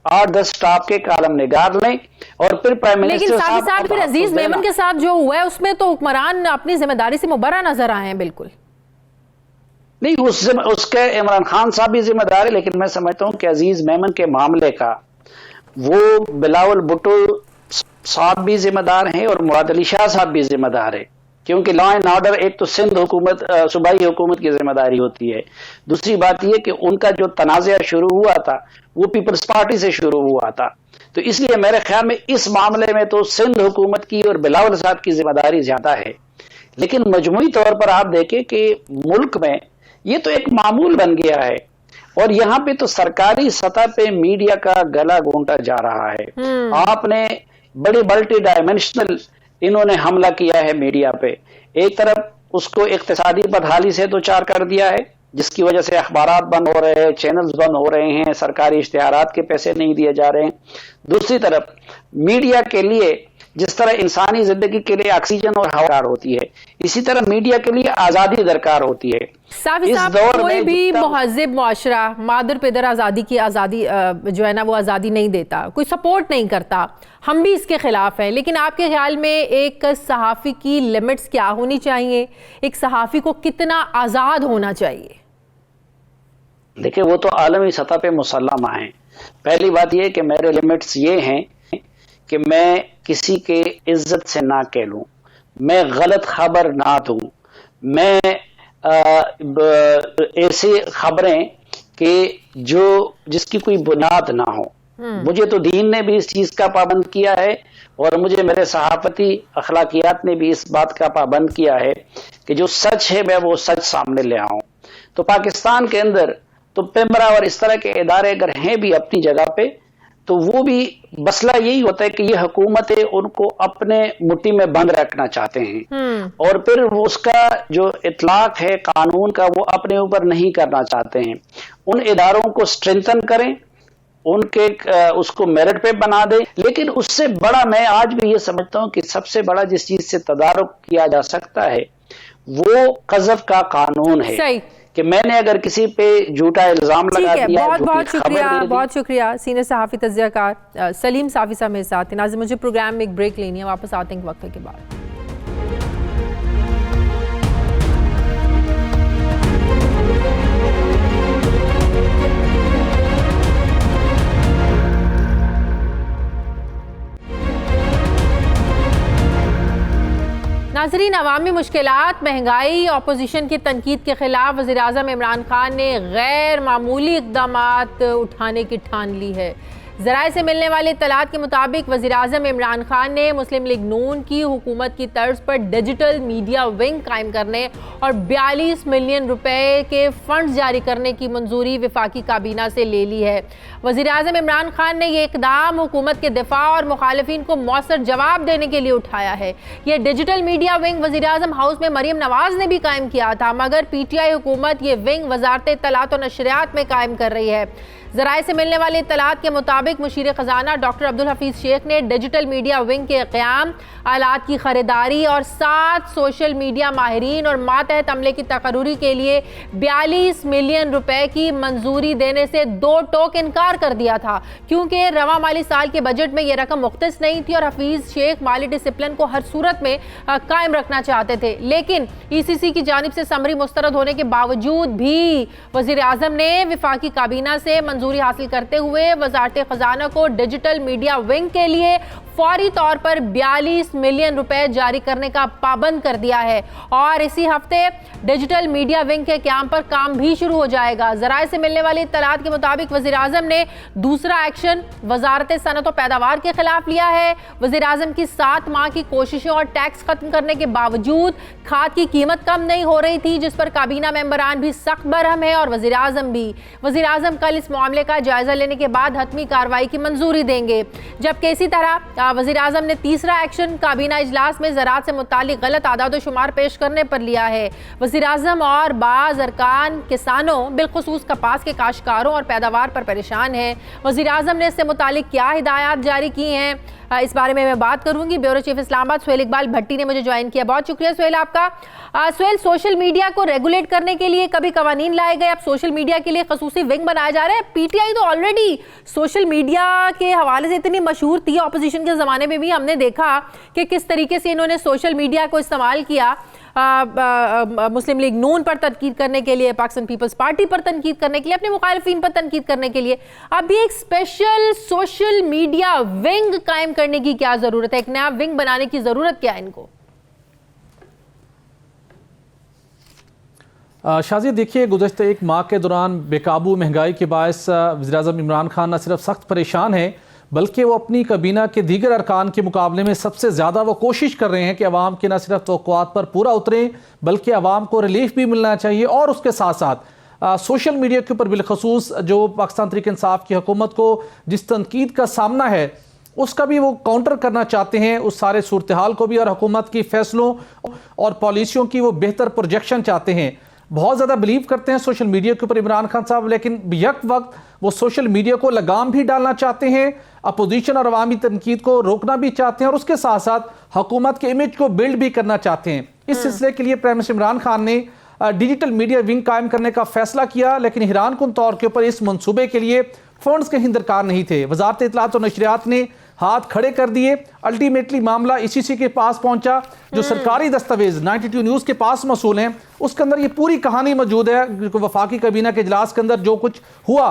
8-10 स्टाफ के कालम निगार लें और फिर प्राइम मिनिस्टर लेकिन साथ ही साथ फिर अजीज मेमन के साथ जो हुआ है उसमें तो हुक्मरान अपनी जिम्मेदारी से मुबर्रा नजर आए हैं। बिल्कुल नहीं, उसके इमरान खान साहब भी जिम्मेदार है, लेकिन मैं समझता हूं कि अजीज मेमन के मामले का वो बिलावल भुट्टो साहब भी जिम्मेदार हैं और मुराद अली शाह साहब भी जिम्मेदार है, क्योंकि लॉ एंड ऑर्डर एक तो सिंध हुकूमत सूबाई हुकूमत की जिम्मेदारी होती है। दूसरी बात यह कि उनका जो तनाज़ा शुरू हुआ था वो पीपल्स पार्टी से शुरू हुआ था, तो इसलिए मेरे ख्याल में इस मामले में तो सिंध हुकूमत की और बिलावल साहब की जिम्मेदारी ज्यादा है। लेकिन मजमूई तौर पर आप देखें कि मुल्क में ये तो एक मामूल बन गया है और यहाँ पे तो सरकारी सतह पे मीडिया का गला घोंटा जा रहा है। आपने बड़ी मल्टी डायमेंशनल इन्होंने हमला किया है मीडिया पे। एक तरफ उसको इक्तिसादी बदहाली से दो चार कर दिया है, जिसकी वजह से अखबारात बंद हो रहे हैं, चैनल्स बंद हो रहे हैं, सरकारी इश्तिहारात के पैसे नहीं दिए जा रहे हैं। दूसरी तरफ मीडिया के लिए जिस तरह इंसानी जिंदगी के लिए ऑक्सीजन और हवा होती है, इसी तरह मीडिया के लिए आजादी दरकार होती है। साफी साहब, कोई भी महज़िब मुआशरा मादर पिदर आज़ादी की आज़ादी जो है ना वो आज़ादी नहीं देता, कोई सपोर्ट नहीं करता, हम भी इसके खिलाफ हैं। लेकिन आपके ख्याल में एक सहाफ़ी की लिमिट्स क्या होनी चाहिए? एक सहाफ़ी को कितना आज़ाद होना चाहिए? देखिए, वो तो आलमी सतह पे मुसल्लमा है। पहली बात यह कि मेरे लिमिट्स ये हैं कि मैं किसी के इज्जत से ना कहलूं, मैं गलत खबर ना दूं, मैं ऐसी खबरें कि जिसकी कोई बुनियाद ना हो। मुझे तो दीन ने भी इस चीज का पाबंद किया है और मुझे मेरे सहाफती अखलाकियात ने भी इस बात का पाबंद किया है कि जो सच है मैं वो सच सामने ले आऊं। तो पाकिस्तान के अंदर तो पेमरा और इस तरह के इदारे अगर हैं भी अपनी जगह पे, तो वो भी मसला यही होता है कि ये हुकूमतें उनको अपने मुट्ठी में बंद रखना चाहते हैं और फिर उसका जो इतलाक है कानून का वो अपने ऊपर नहीं करना चाहते हैं। उन इदारों को स्ट्रेंथन करें, उनके उसको मेरिट पे बना दें। लेकिन उससे बड़ा मैं आज भी ये समझता हूं कि सबसे बड़ा जिस चीज से तदारुक किया जा सकता है वो क़ज़फ़ का कानून है। सही कि मैंने अगर किसी पे झूठा इल्जाम लगा दिया, बहुत शुक्रिया सीनियर सहाफ़ी तज़कियाकार सलीम साफ़ी साहब मेरे साथ। नाज़रीन, मुझे प्रोग्राम में एक ब्रेक लेनी है, वापस आते हैं वक्फे के बाद। नाज़रीन, अवामी मुश्किलात, महंगाई, अपोजिशन की तनकीद के खिलाफ वज़ीर-ए-आज़म इमरान खान ने गैर मामूली इक़दामात उठाने की ठान ली है। ज़राए से मिलने वाले इत्तलात के मुताबिक वज़ीर-ए-आज़म इमरान खान ने मुस्लिम लीग नून की हुकूमत की तर्ज पर डिजिटल मीडिया विंग कायम करने और 42 मिलियन रुपए के फंड जारी करने की मंजूरी वफाकी काबीना से ले ली है। वज़ीर-ए-आज़म इमरान खान ने यह इक़दाम हुकूमत के दिफा और मुखालिफिन को मौसर जवाब देने के लिए उठाया है। यह डिजिटल मीडिया विंग वज़ीर-ए-आज़म हाउस में मरियम नवाज ने भी कायम किया था, मगर PTI हुकूमत ये विंग वज़ारत इत्तलात और नशरियात में कायम कर रही है। ज़राए से मिलने वाले इत्तलात के मुताबिक मुशीर ख़जाना डॉक्टर अब्दुल हफीज़ शेख ने डिजिटल मीडिया विंग के क़याम, आलात की ख़रीदारी और 7 सोशल मीडिया माहिरीन और मातहत अमले की तकर्री के लिए 42 मिलियन रुपए की मंजूरी देने से 2 टोक इनकार कर दिया था, क्योंकि रवा माली साल के बजट में यह रकम मुख्तस नहीं थी और हफीज़ शेख माली डिसिप्लिन को हर सूरत में कायम रखना चाहते थे। लेकिन ECC की जानिब से समरी मुस्तरद होने के बावजूद भी वज़ीर आज़म ने वफाकी काबीना से मंजूरी हासिल करते हुए वज़ारत ख़जाना को डिजिटल मीडिया विंग के लिए फौरी तौर पर 42 मिलियन रुपए जारी करने का पाबंद कर दिया है और इसी हफ्ते डिजिटल मीडिया विंग के क्याम पर काम भी शुरू हो जाएगा। ज़राए से मिलने वाली इत्तलात के मुताबिक वज़ीर आज़म ने दूसरा एक्शन वज़ारत सनअत और पैदावार के खिलाफ लिया है। वज़ीर आज़म की 7 माह की कोशिशों और टैक्स खत्म करने के बावजूद खाद की कीमत कम नहीं हो रही थी, जिस पर काबीना मेंबरान भी सख्त बरहम है और वज़ीर आज़म भी। वज़ीर आज़म कल इस मामले का जायजा लेने के बाद हतमी कार्रवाई की मंजूरी देंगे, जबकि इसी तरह वज़ीर आज़म ने तीसरा एक्शन काबीना इजलास में ज़राअत से मुतालिक गलत आदाद शुमार पेश करने पर लिया है। वज़ीर आज़म और बाज़ अरकान किसानों बिलखुसूस कपास के काश्तकारों और पैदावार पर परेशान हैं। वज़ीर आज़म ने इससे मुतालिक क्या हिदायत जारी की हैं, इस बारे में मैं बात करूंगी। ब्यूरो चीफ इस्लामाबाद सुहेल इकबाल भट्टी ने मुझे ज्वाइन किया। बहुत शुक्रिया सुहेल आपका। सुहेल, सोशल मीडिया को रेगुलेट करने के लिए कभी कवानीन लाए गए, अब सोशल मीडिया के लिए खसूसी विंग बनाया जा रहा है। पीटीआई तो ऑलरेडी सोशल मीडिया के हवाले से इतनी मशहूर थी, ऑपोजिशन के ज़माने में भी हमने देखा कि किस तरीके से इन्होंने सोशल मीडिया को इस्तेमाल किया मुस्लिम लीग नून पर तनकीद करने के लिए, पाकिस्तान पीपल्स पार्टी पर तनकीद करने के लिए, अपने मुखालिफिन पर तनकीद करने के लिए। अभी एक स्पेशल सोशल मीडिया विंग कायम करने की क्या जरूरत है, एक नया विंग बनाने की जरूरत क्या है इनको? शाजी देखिए, गुज़श्ता एक माह के दौरान बेकाबू महंगाई के बायस वज़ीर आज़म इमरान खान न सिर्फ सख्त परेशान हैं बल्कि वो अपनी काबीना के दीगर अरकान के मुकाबले में सबसे ज़्यादा वो कोशिश कर रहे हैं कि अवाम के न सिर्फ तवक्कुआत पर पूरा उतरें बल्कि अवाम को रिलीफ भी मिलना चाहिए। और उसके साथ साथ सोशल मीडिया के ऊपर बिलखसूस जो पाकिस्तान तहरीक इंसाफ की हुकूमत को जिस तनकीद का सामना है उसका भी वो काउंटर करना चाहते हैं, उस सारे सूरत हाल को भी, और हुकूमत की फ़ैसलों और पॉलिसियों की वो बेहतर प्रोजेक्शन चाहते हैं। बहुत ज़्यादा बिलीव करते हैं सोशल मीडिया के ऊपर इमरान खान साहब, लेकिन यक वक्त वो सोशल मीडिया को लगाम भी डालना चाहते हैं, अपोजिशन और अवामी तनकीद को रोकना भी चाहते हैं, और उसके साथ साथ हुकूमत के इमेज को बिल्ड भी करना चाहते हैं। इस सिलसिले के लिए प्राइम मिनिस्टर इमरान खान ने डिजिटल मीडिया विंग कायम करने का फैसला किया, लेकिन हैरान कुन तौर के ऊपर इस मंसूबे के लिए फंड्स कहीं दरकार नहीं थे। वजारत इत्तलात और नशरियात ने हाथ खड़े कर दिए। अल्टीमेटली मामला ईसीसी के पास पहुंचा, जो सरकारी दस्तावेज 92 न्यूज़ के पास मौसूल हैं, उसके अंदर ये पूरी कहानी मौजूद है। वफाकी काबीना के इजलास के अंदर जो कुछ हुआ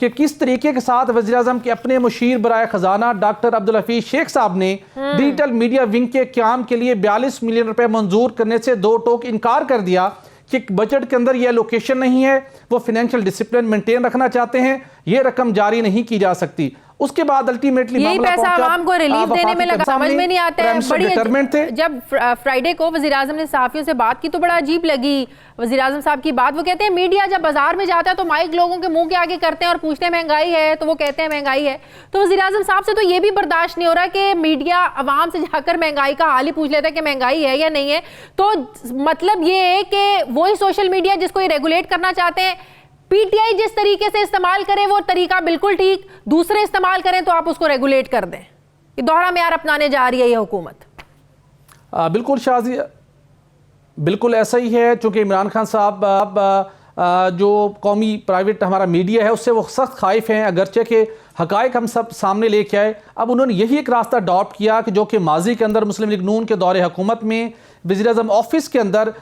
कि किस तरीके के साथ वज़ीर आज़म के अपने मुशीर बराए खजाना डॉक्टर अब्दुल हफीज शेख साहब ने डिजिटल मीडिया विंग के क्याम के लिए 42 मिलियन रुपए मंजूर करने से दो टोक इनकार कर दिया कि बजट के अंदर यह लोकेशन नहीं है, वो फाइनेंशियल डिसिप्लिन मेंटेन रखना चाहते हैं, ये रकम जारी नहीं की जा सकती। उसके बाद अल्टीमेटली यही पैसा आवाम को रिलीफ देने में लगा, समझ में नहीं आता है। बड़ी जब फ्राइडे को वज़ीर आज़म ने सहाफ़ियों से बात की तो बड़ा अजीब लगी वज़ीर आज़म साहब की बात। वो कहते हैं मीडिया जब बाजार में जाता है तो माइक लोगों के मुंह के आगे करते हैं और पूछते हैं महंगाई है, तो वो कहते हैं महंगाई है। तो वज़ीर आज़म साहब से तो ये भी बर्दाश्त नहीं हो रहा कि मीडिया आवाम से जाकर महंगाई का हाल ही पूछ लेता है कि महंगाई है या नहीं है। तो मतलब ये है कि वही सोशल मीडिया जिसको ये रेगुलेट करना चाहते हैं, पीटीआई जिस तरीके से इस्तेमाल करे वो तरीका बिल्कुल ठीक, दूसरे इस्तेमाल करें तो आप उसको रेगुलेट कर दें। ये दोहरा मेयार अपनाने जा रही है ये हुकूमत। बिल्कुल शाजी, बिल्कुल ऐसा ही है। चूंकि इमरान खान साहब जो कौमी प्राइवेट हमारा मीडिया है उससे वो सख्त खाइफ हैं, अगरचे के हकायक हम सब सामने लेके आए। अब उन्होंने यही एक रास्ता अडॉप्ट किया कि जो कि माजी के अंदर मुस्लिम लीग नून के दौरे हुकूमत में वज़ीर आज़म ऑफिस के अंदर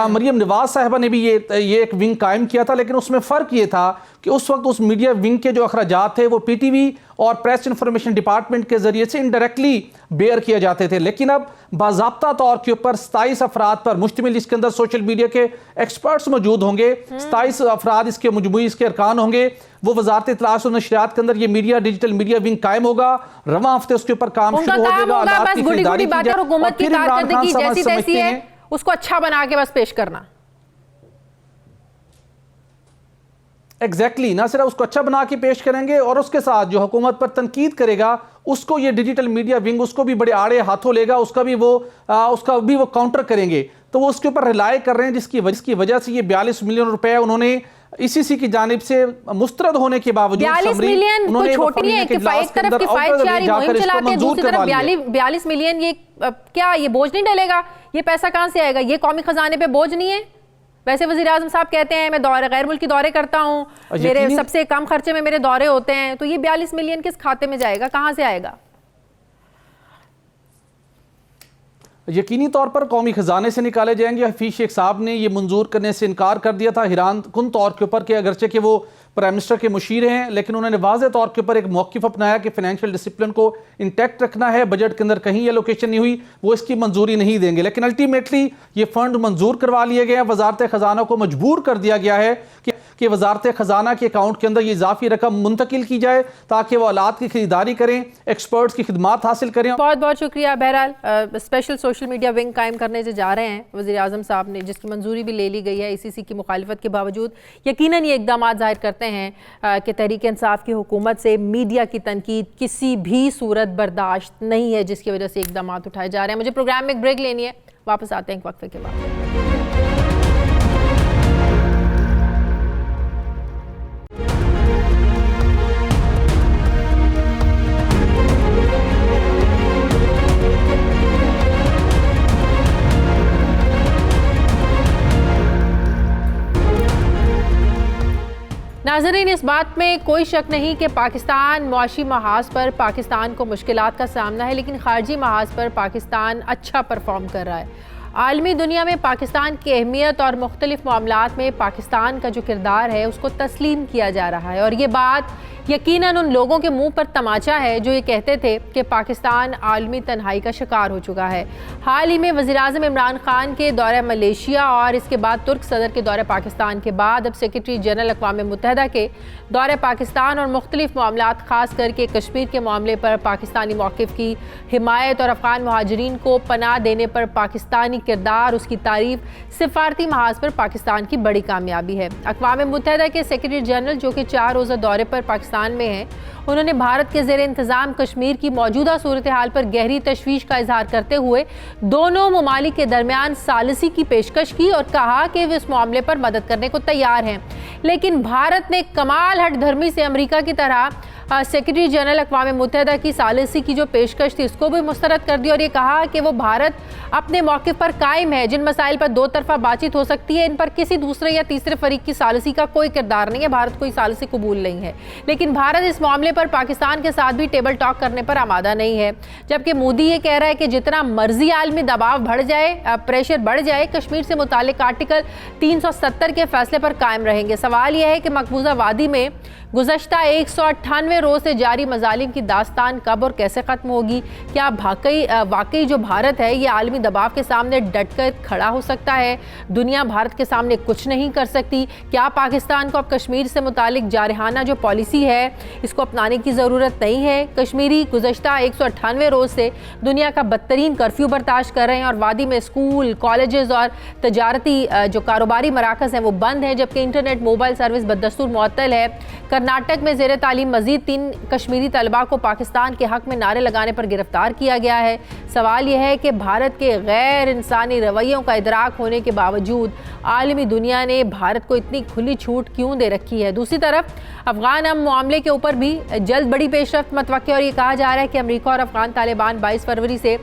मरियम नवाज साहिबा ने भी ये एक विंग कायम किया था, लेकिन उसमें फ़र्क ये था कि उस वक्त उस मीडिया विंग के जो अखराजात थे वो पीटीवी और प्रेस इंफॉर्मेशन डिपार्टमेंट के ज़रिए से इनडायरेक्टली बेयर किए जाते थे। लेकिन अब बाज़ाब्ता तौर के ऊपर 27 अफराद पर मुश्तमिल इसके अंदर सोशल मीडिया के एक्सपर्ट्स मौजूद होंगे, 27 अफराद इसके मजमूई इसके अरकान होंगे। वो वजारत इत्तलात और नशरियात के अंदर ये मीडिया डिजिटल मीडिया विंग कायम होगा, रवां हफ्ते उसके ऊपर काम शुरू हो जाएगा। उसको अच्छा बना के बस पेश करना। एग्जैक्टली, ना सिर्फ उसको अच्छा बना के पेश करेंगे और उसके साथ जो हुकूमत पर तनकीद करेगा उसको ये डिजिटल मीडिया विंग उसको भी बड़े आड़े हाथों लेगा, उसका भी वो काउंटर करेंगे। तो वो उसके ऊपर रिलाय कर रहे हैं, जिसकी वजह से ये 42 मिलियन रुपए उन्होंने ईसीसी की जानिब से मुस्तरद होने के बावजूद 42 मिलियन कोई छोटी नहीं है कि एक तरफ किफायतकारी मुहिम चलाते हैं, दूसरी तरफ 42 मिलियन ये क्या ये बोझ नहीं डलेगा? ये पैसा कहां से आएगा? ये कौमी खजाने पे बोझ नहीं है? वैसे वज़ीर आज़म साहब कहते हैं मैं गैर मुल्की दौरे करता हूँ, मेरे सबसे कम खर्चे में मेरे दौरे होते हैं, तो ये 42 मिलियन किस खाते में जाएगा, कहां से आएगा? यकीनी तौर पर कौमी खजाने से निकाले जाएंगे। हफीज शेख साहब ने ये मंजूर करने से इनकार कर दिया था हैरान कुन तौर के ऊपर कि अगरचे कि वो प्राइम मिनिस्टर के मुशीर हैं, लेकिन उन्होंने वाज़े तौर के ऊपर एक मौक़िफ़ अपनाया कि फाइनेंशियल डिसिप्लिन को इंटैक्ट रखना है, बजट के अंदर कहीं एलोकेशन नहीं हुई, वो इसकी मंजूरी नहीं देंगे। लेकिन अल्टीमेटली ये फंड मंजूर करवा लिए गए हैं। वजारत खजाना को मजबूर कर दिया गया है कि वजारत खजाना के अकाउंट के अंदर ये इजाफी रकम मुंतकिल की जाए ताकि वो औलाद की खरीदारी करें, एक्सपर्ट्स की खिदमात हासिल करें। बहुत बहुत शुक्रिया। बहरहाल स्पेशल सोशल मीडिया विंग कायम करने से जा रहे हैं वज़ीर आज़म साहब ने, जिसकी मंजूरी भी ले ली गई है ईसीसी की मुखालिफत के बावजूद। यकीनन ये इक़दाम ज़ाहिर करते करते हैं कि तहरीक इंसाफ की हुकूमत से मीडिया की तनकीद किसी भी सूरत बर्दाश्त नहीं है, जिसकी वजह से इकदाम उठाए जा रहे हैं। मुझे प्रोग्राम में एक ब्रेक लेनी है, वापस आते हैं एक वक्फे के बाद। नाज़रीन, इस बात में कोई शक नहीं कि पाकिस्तान मुआशी महाज पर पाकिस्तान को मुश्किलात का सामना है, लेकिन खारजी महाज पर पाकिस्तान अच्छा परफॉर्म कर रहा है। आलमी दुनिया में पाकिस्तान की अहमियत और मुख्तलिफ मामलात में पाकिस्तान का जो किरदार है उसको तस्लीम किया जा रहा है, और ये बात यकीनन उन लोगों के मुंह पर तमाचा है जो ये कहते थे कि पाकिस्तान आलमी तन्हाई का शिकार हो चुका है। हाल ही में वज़ीर-ए-आज़म इमरान खान के दौरे मलेशिया और इसके बाद तुर्क सदर के दौरे पाकिस्तान के बाद अब सेक्रेटरी जनरल अक़वाम मुत्तहिदा के दौरे पाकिस्तान और मुख्तलिफ मामलात ख़ास करके कश्मीर के मामले पर पाकिस्तानी मौक़िफ़ की हिमायत और अफ़गान मुहाजिरीन को पनाह देने पर पाकिस्तानी किरदार, उसकी तारीफ़ सिफारती महाज पर पाकिस्तान की बड़ी कामयाबी है। अक़वाम मुत्तहिदा के सेक्रेटरी जनरल जो कि 4 रोज़ा दौरे पर पाकिस्तान में हैं, उन्होंने भारत के ज़ेर इंतज़ाम कश्मीर की मौजूदा सूरत हाल पर गहरी तशवीश का इजहार करते हुए दोनों ममालिक के दरमियान सालिसी की पेशकश की और कहा कि वे इस मामले पर मदद करने को तैयार हैं। लेकिन भारत ने कमाल हठधर्मी से अमेरिका की तरह सेक्रेटरी जनरल अक़वाम मुत्तहिदा की सालिसी की जो पेशकश थी उसको भी मुस्तरद कर दी और ये कहा कि वो भारत अपने मौक़िफ़ पर कायम है। जिन मसाइल पर दो तरफा बातचीत हो सकती है, इन पर किसी दूसरे या तीसरे फरीक की सालिसी का कोई किरदार नहीं है। भारत कोई सालिसी कबूल नहीं है, लेकिन भारत इस मामले पर पाकिस्तान के साथ भी टेबल टॉक करने पर आमादा नहीं है। जबकि मोदी ये कह रहा है कि जितना मर्जी आलमी दबाव बढ़ जाए, प्रेशर बढ़ जाए, कश्मीर से मुतालिक आर्टिकल 370 के फैसले पर कायम रहेंगे। सवाल यह है कि मकबूजा वादी में गुज़श्ता 198 रोज़ से जारी मज़ालिम की दास्तान कब और कैसे ख़त्म होगी? क्या वाकई जो भारत है ये आलमी दबाव के सामने डट कर खड़ा हो सकता है? दुनिया भारत के सामने कुछ नहीं कर सकती? क्या पाकिस्तान को अब कश्मीर से मुतालिक जारहाना जो पॉलिसी है इसको अपनाने की ज़रूरत नहीं है? कश्मीरी गुज़श्ता 198 रोज़ से दुनिया का बदतरीन कर्फ्यू बर्दाश्त कर रहे हैं और वादी में स्कूल, कॉलेजेस और तजारती जो कारोबारी मराकज़ हैं वो बंद हैं, जबकि इंटरनेट मोबाइल सर्विस बदस्तूर मुअत्तल है। कर्नाटक में ज़ेर तालीम मज़ीद 3 कश्मीरी तलबा को पाकिस्तान के हक़ में नारे लगाने पर गिरफ्तार किया गया है। सवाल यह है कि भारत के गैर इंसानी रवैयों का इदराक होने के बावजूद आलमी दुनिया ने भारत को इतनी खुली छूट क्यों दे रखी है? दूसरी तरफ अफ़गान अमन मामले के ऊपर भी जल्द बड़ी पेशरफ्त मतवक्की और ये कहा जा रहा है कि अमेरिका और अफ़गान तालिबान 22 फरवरी से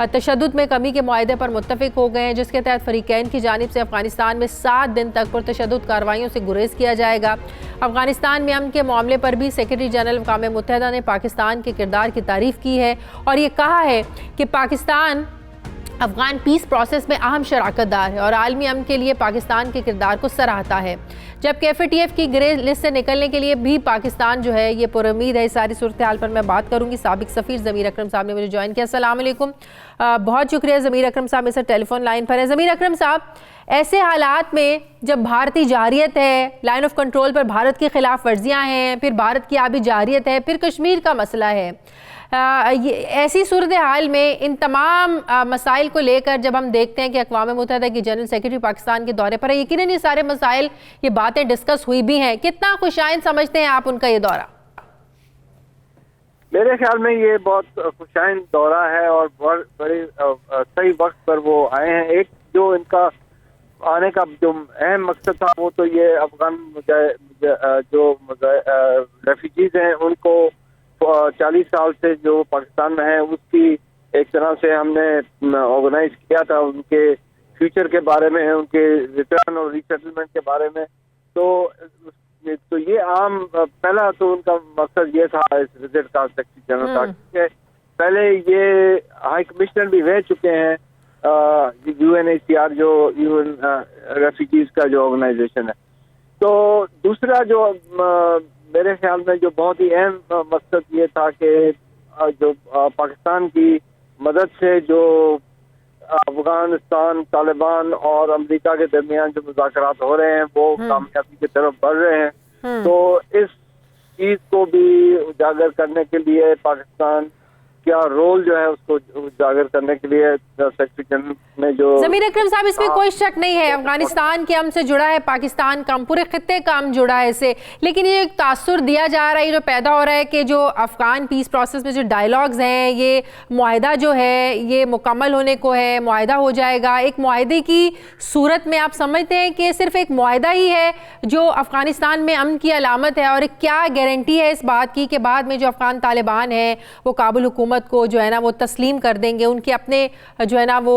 तशद्दुद में कमी के मुआहदे पर मुत्तफ़िक हो गए हैं, जिसके तहत फ़रीक़ैन की जानिब से अफ़गानिस्तान में 7 दिन तक पुरतशद्दुद कार्रवाइयों से गुरेज़ किया जाएगा। अफ़गानिस्तान में अमन के मामले पर भी सेक्रेटरी जनरल अक़वाम मुत्तहिदा ने पाकिस्तान के किरदार की तारीफ़ की है और ये कहा है कि पाकिस्तान अफ़गान पीस प्रोसेस में अहम शराकतदार है और आलमी अमन के लिए पाकिस्तान के किरदार को सराहता है। जबकि FATF की ग्रे लिस्ट से निकलने के लिए भी पाकिस्तान जो है ये पुरुम्मीद है। इस सारी सूरत हाल पर मैं बात करूंगी। साबिक सफ़ीर ज़मीर अकरम साहब ने मुझे ज्वाइन किया। अस्सलाम वालेकुम। बहुत शुक्रिया ज़मीर अकरम साहब, मेरे टेलीफोन लाइन पर है। ज़मीर अकरम साहब, ऐसे हालात में जब भारतीय जारियत है, लाइन ऑफ कंट्रोल पर भारत की खिलाफ वर्जियाँ हैं, फिर भारत की आबी जारियत है, फिर कश्मीर का मसला है, ऐसी सूरत हाल में इन तमाम मसाइल को लेकर जब हम देखते हैं कि अक़वाम मुत्तहिदा की जनरल सेक्रेटरी पाकिस्तान के दौरे पर है, यकीनन ये सारे मसाइल, ये बातें डिस्कस हुई भी हैं, कितना खुशाइन समझते हैं आप उनका ये दौरा? मेरे ख्याल में ये बहुत खुशाइन दौरा है और बहुत बड़े सही वक्त पर वो आए हैं। एक जो इनका आने का जो अहम मकसद था वो तो ये अफगान जो रेफ्यूजीज हैं उनको 40 साल से जो पाकिस्तान में है उसकी एक तरह से हमने ऑर्गेनाइज किया था, उनके फ्यूचर के बारे में, उनके रिटर्न और रीसेटलमेंट के बारे में। तो ये आम पहला तो उनका मकसद ये था इस विजिट का सेक्रेटरी जनरल का। पहले ये हाई कमिश्नर भी रह चुके हैं UNHCR जो यूएन रेफ्यूजीज का जो ऑर्गेनाइजेशन है। तो दूसरा जो मेरे ख्याल में जो बहुत ही अहम मकसद ये था कि जो पाकिस्तान की मदद से जो अफगानिस्तान, तालिबान और अमेरिका के दरमियान जो मुज़ाकरात हो रहे हैं वो कामयाबी की तरफ बढ़ रहे हैं। तो इस चीज को भी उजागर करने के लिए पाकिस्तान क्या रोल जो है उसको उजागर करने के लिए सेक्रेटरी जनरल में जो ज़मीर अकरम साहब, इसमें कोई शक नहीं है अफगानिस्तान के अमन से जुड़ा है, पाकिस्तान का पूरे खित्ते का अमन जुड़ा है इससे, लेकिन ये एक तासुर दिया जा रहा है, जो पैदा हो रहा है कि जो अफगान पीस प्रोसेस में जो डायलॉग्स हैं, ये मुआहिदा जो है ये मुकम्मल होने को है, मुआहिदा हो जाएगा। एक मुआहिदे की सूरत में आप समझते हैं कि सिर्फ एक मुआहिदा ही है जो अफगानिस्तान में अमन की अलामत है, और क्या गारंटी है इस बात की कि बाद में जो अफगान तालिबान हैं वो काबुल हुकूमत को जो है ना वो तस्लीम कर देंगे, उनके अपने जो है ना वो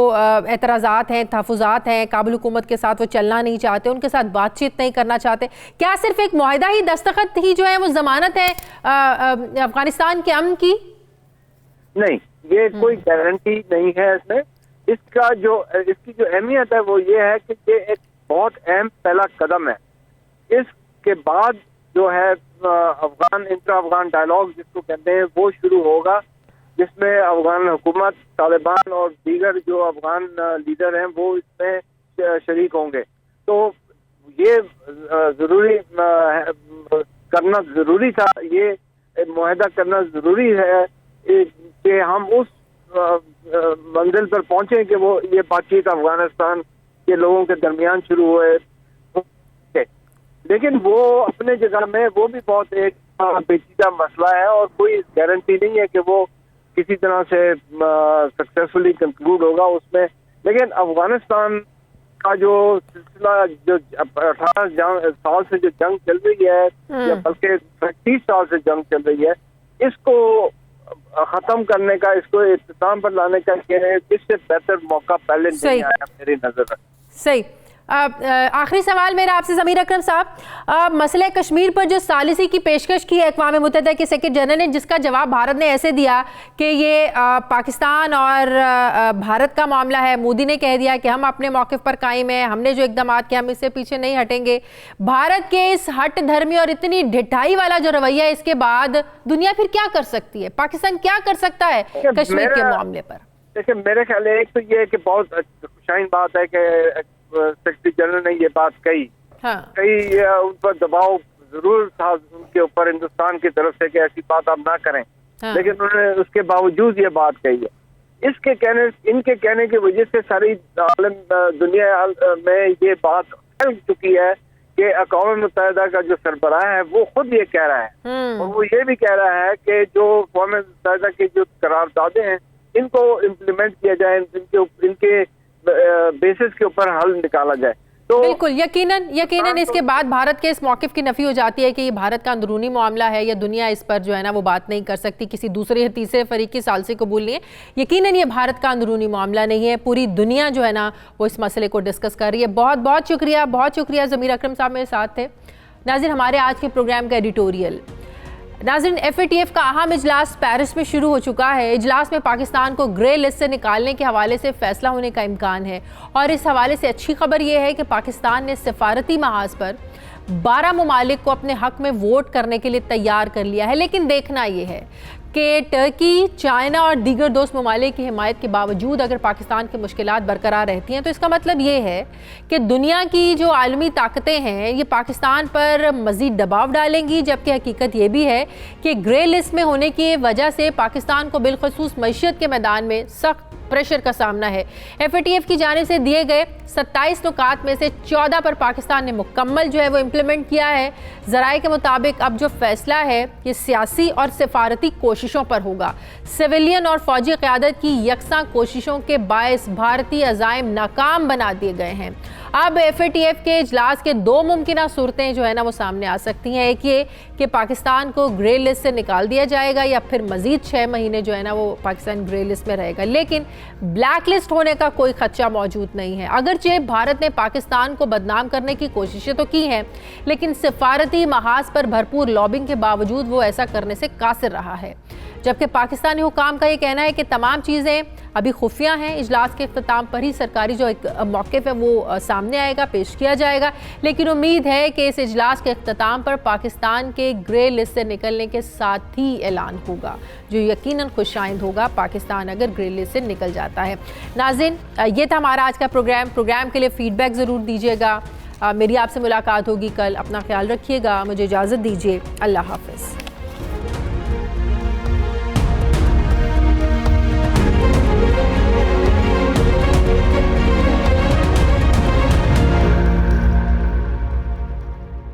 एतराज़ात हैं, तहफ़्फ़ुज़ात हैं, काबुल हुकूमत के साथ वो चलना नहीं चाहते, उनके साथ बातचीत नहीं करना चाहते। क्या सिर्फ एक मुआहिदा ही, दस्तखत ही जो है वो ज़मानत है अफगानिस्तान के अमन की? नहीं, ये कोई गारंटी नहीं है इसमें। इसकी जो अहमियत है वो ये है कि ये एक बहुत अहम पहला कदम है। इसके बाद जो है अफगान इंट्रा अफगान डायलॉग जिसको कहते हैं वो शुरू होगा, जिसमें अफगान हुकूमत, तालिबान और दीगर जो अफगान लीडर हैं वो इसमें शरीक होंगे। तो ये जरूरी करना जरूरी था, ये मुआहिदा करना जरूरी है कि हम उस मंजिल पर पहुंचे कि वो ये बातचीत अफगानिस्तान के लोगों के दरमियान शुरू हुए। लेकिन वो अपने जगह में वो भी बहुत एक पेचीदा मसला है और कोई गारंटी नहीं है कि वो किसी तरह से सक्सेसफुली कंक्लूड होगा उसमें। लेकिन अफगानिस्तान का जो सिलसिला जो 18 साल से जो जंग चल रही है या बल्कि 30 साल से जंग चल रही है, इसको खत्म करने का, इसको इख्तिताम पर लाने का इससे बेहतर मौका पहले नहीं आया मेरी नजर में। सही। आखिरी सवाल मेरा आपसे ज़मीर अकरम साहब, मसले कश्मीर पर जो सालिसी की पेशकश की है अक़वाम मुत्तहिदा के सेक्रेटरी जनरल ने, जिसका जवाब भारत ने ऐसे दिया कि ये पाकिस्तान और भारत का मामला है। मोदी ने कह दिया कि हम अपने मौक़िफ़ पर कायम हैं, हमने जो इक़दाम किया हम इससे पीछे नहीं हटेंगे। भारत के इस हट धर्मी और इतनी ढिठाई वाला जो रवैया है, इसके बाद दुनिया फिर क्या कर सकती है? पाकिस्तान क्या कर सकता है कश्मीर के मामले पर? देखिए, मेरे ख्याल एक तो ये कि बहुत खुशाइन बात है कि सेक्रेटरी जनरल ने ये बात कही। हाँ। कई उन पर दबाव जरूर था उनके ऊपर हिंदुस्तान की तरफ से कि ऐसी बात आप ना करें। हाँ। लेकिन उन्होंने उसके बावजूद ये बात कही है। इनके कहने की वजह से सारी दुनिया में ये बात फैल चुकी है कि अक़वाम मुत्तहिदा का जो सरबराह है वो खुद ये कह रहा है, और वो ये भी कह रहा है कि जो अक़वाम मुत्तहिदा की जो करारदादें हैं इनको इम्प्लीमेंट किया जाए, इनके बेसिस के ऊपर हल निकाला जाए। तो बिल्कुल यकीनन इसके बाद भारत के इस मौक़िफ़ की नफ़ी हो जाती है कि ये भारत का अंदरूनी मामला है, या दुनिया इस पर जो है ना वो बात नहीं कर सकती, किसी दूसरे या तीसरे फरीक की सालसी कबूल नहीं है। यकीनन ये भारत का अंदरूनी मामला नहीं है, पूरी दुनिया जो है ना वो इस मसले को डिस्कस कर रही है। बहुत बहुत शुक्रिया ज़मीर अकरम साहब मेरे साथ थे। नाज़रीन, हमारे आज के प्रोग्राम का एडिटोरियल। नाज़रीन, FATF का अहम इजलास पेरिस में शुरू हो चुका है। इजलास में पाकिस्तान को ग्रे लिस्ट से निकालने के हवाले से फैसला होने का इम्कान है, और इस हवाले से अच्छी खबर यह है कि पाकिस्तान ने सिफारती महाज पर 12 ममालिक को अपने हक में वोट करने के लिए तैयार कर लिया है। लेकिन देखना यह है कि टर्की, चाइना और दीगर दोस्त ममालिक की हिमायत के बावजूद अगर पाकिस्तान की मुश्किलात बरकरार रहती हैं तो इसका मतलब ये है कि दुनिया की जो आलमी ताकतें हैं ये पाकिस्तान पर मज़ीद दबाव डालेंगी। जबकि हकीकत ये भी है कि ग्रे लिस्ट में होने की वजह से पाकिस्तान को बिलखसूस मईशत के मैदान में सख्त प्रेशर का सामना है। FATF की जानिब से दिए गए 27 नुकात में से 14 पर पाकिस्तान ने मुकम्मल जो है वो इम्प्लीमेंट किया है। ज़राए के मुताबिक अब जो फैसला है ये सियासी और सिफारती कोशिशों पर होगा। सिविलियन और फौजी क़यादत की यकसा कोशिशों के बायस भारतीय अज़ाइम नाकाम बना दिए गए हैं। अब FATF के इजलास के दो मुमकिन सूरतें जो है ना वो सामने आ सकती हैं। एक ये कि पाकिस्तान को ग्रे लिस्ट से निकाल दिया जाएगा, या फिर मज़ीद 6 महीने जो है ना वो पाकिस्तान ग्रे लिस्ट में रहेगा। लेकिन ब्लैक लिस्ट होने का कोई खदशा मौजूद नहीं है। अगरचे भारत ने पाकिस्तान को बदनाम करने की कोशिशें तो की हैं, लेकिन सिफारती महाज पर भरपूर लॉबिंग के बावजूद वो ऐसा करने से कासिर रहा है। जबकि पाकिस्तानी हुकाम का ये कहना है कि तमाम चीज़ें अभी खुफिया हैं। इजलास के इख्तिताम पर ही सरकारी जो एक मौक़िफ़ है वो सामने आएगा, पेश किया जाएगा। लेकिन उम्मीद है कि इस इजलास के इख्तिताम पर पाकिस्तान के ग्रे लिस्ट से निकलने के साथ ही ऐलान होगा, जो यकीनन खुशाइंद होगा पाकिस्तान अगर ग्रे लिस्ट से निकल जाता है। नाज़रीन, ये था हमारा आज का प्रोग्राम के लिए फ़ीडबैक ज़रूर दीजिएगा। मेरी आपसे मुलाकात होगी कल। अपना ख्याल रखिएगा। मुझे इजाज़त दीजिए। अल्लाह हाफ़िज़।